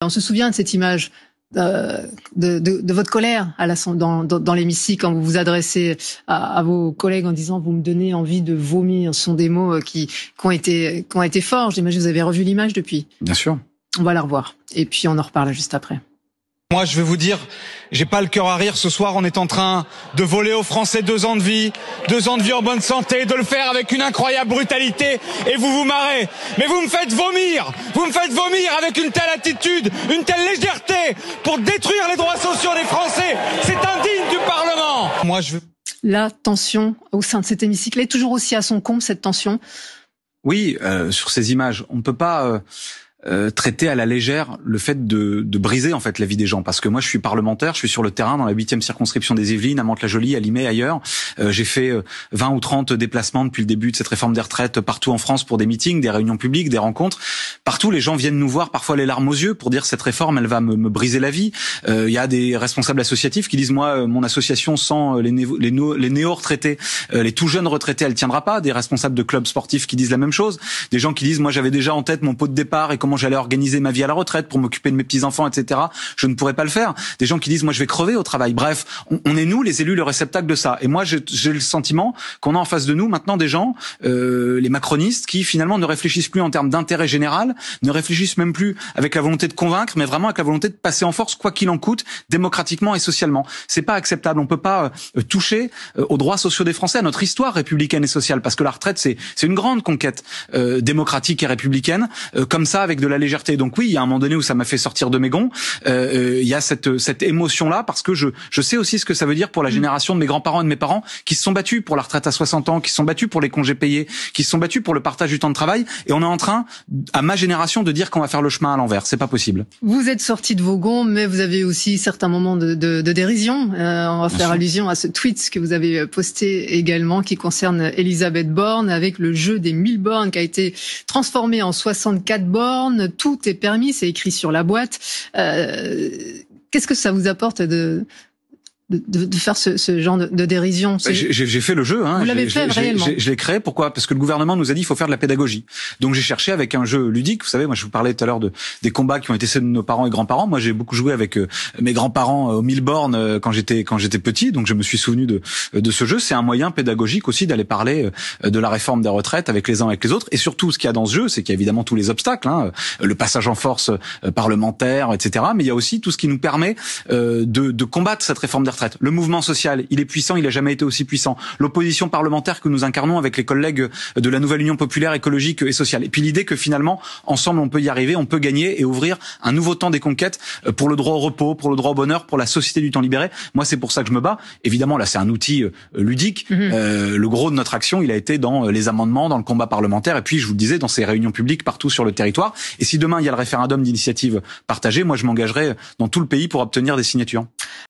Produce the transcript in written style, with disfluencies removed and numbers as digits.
On se souvient de cette image de votre colère dans l'hémicycle quand vous vous adressez à vos collègues en disant vous me donnez envie de vomir. Ce sont des mots qui ont été forts. J'imagine que vous avez revu l'image depuis. Bien sûr. On va la revoir et puis on en reparle juste après. Moi, je vais vous dire, j'ai pas le cœur à rire. Ce soir, on est en train de voler aux Français 2 ans de vie en bonne santé, de le faire avec une incroyable brutalité, et vous vous marrez. Mais vous me faites vomir avec une telle attitude, une telle légèreté, pour détruire les droits sociaux des Français. C'est indigne du Parlement. Moi, je veux... La tension au sein de cet hémicycle est toujours aussi à son comble, cette tension. Oui, sur ces images, on ne peut pas... traiter à la légère le fait de briser en fait la vie des gens, parce que moi je suis parlementaire, je suis sur le terrain dans la 8e circonscription des Yvelines, à Mantes-la-Jolie, à Limay, ailleurs. J'ai fait 20 ou 30 déplacements depuis le début de cette réforme des retraites partout en France pour des meetings, des réunions publiques, des rencontres. Partout les gens viennent nous voir, parfois les larmes aux yeux, pour dire cette réforme elle va me briser la vie. Il y a des responsables associatifs qui disent moi mon association sans les néo-retraités, les tout jeunes retraités, elle tiendra pas. Des responsables de clubs sportifs qui disent la même chose. Des gens qui disent moi j'avais déjà en tête mon pot de départ et comment j'allais organiser ma vie à la retraite pour m'occuper de mes petits-enfants, etc. Je ne pourrais pas le faire. Des gens qui disent, moi, je vais crever au travail. Bref, on est nous, les élus, le réceptacle de ça. Et moi, j'ai le sentiment qu'on a en face de nous maintenant des gens, les macronistes, qui finalement ne réfléchissent plus en termes d'intérêt général, ne réfléchissent même plus avec la volonté de convaincre, mais vraiment avec la volonté de passer en force, quoi qu'il en coûte, démocratiquement et socialement. C'est pas acceptable. On peut pas toucher aux droits sociaux des Français, à notre histoire républicaine et sociale, parce que la retraite, c'est une grande conquête démocratique et républicaine, comme ça, avec de la légèreté. Donc oui, il y a un moment donné où ça m'a fait sortir de mes gonds. Il y a cette émotion-là, parce que je sais aussi ce que ça veut dire pour la génération de mes grands-parents et de mes parents qui se sont battus pour la retraite à 60 ans, qui se sont battus pour les congés payés, qui se sont battus pour le partage du temps de travail. Et on est en train, à ma génération, de dire qu'on va faire le chemin à l'envers. C'est pas possible. Vous êtes sorti de vos gonds, mais vous avez aussi certains moments de dérision. On va faire allusion à ce tweet que vous avez posté également, qui concerne Elisabeth Borne, avec le jeu des 1000 bornes qui a été transformé en 64 bornes. Tout est permis, c'est écrit sur la boîte. Qu'est-ce que ça vous apporte de faire ce genre de dérision? J'ai fait le jeu. Vous l'avez fait réellement. Je l'ai créé. Pourquoi? Parce que le gouvernement nous a dit il faut faire de la pédagogie. Donc j'ai cherché avec un jeu ludique. Vous savez, moi je vous parlais tout à l'heure des combats qui ont été ceux de nos parents et grands-parents. Moi j'ai beaucoup joué avec mes grands-parents aux 1000 bornes quand j'étais petit. Donc je me suis souvenu de ce jeu. C'est un moyen pédagogique aussi d'aller parler de la réforme des retraites avec les uns avec les autres. Et surtout, ce qu'il y a dans ce jeu, c'est qu'il y a évidemment tous les obstacles, le passage en force parlementaire, etc. Mais il y a aussi tout ce qui nous permet de combattre cette réforme des retraites. Le mouvement social, il est puissant, il a jamais été aussi puissant. L'opposition parlementaire que nous incarnons avec les collègues de la nouvelle Union populaire écologique et sociale. Et puis l'idée que finalement, ensemble, on peut y arriver, on peut gagner et ouvrir un nouveau temps des conquêtes pour le droit au repos, pour le droit au bonheur, pour la société du temps libéré. Moi, c'est pour ça que je me bats. Évidemment, là, c'est un outil ludique. Le gros de notre action, il a été dans les amendements, dans le combat parlementaire, et puis, je vous le disais, dans ces réunions publiques partout sur le territoire. Et si demain, il y a le référendum d'initiative partagée, moi, je m'engagerai dans tout le pays pour obtenir des signatures.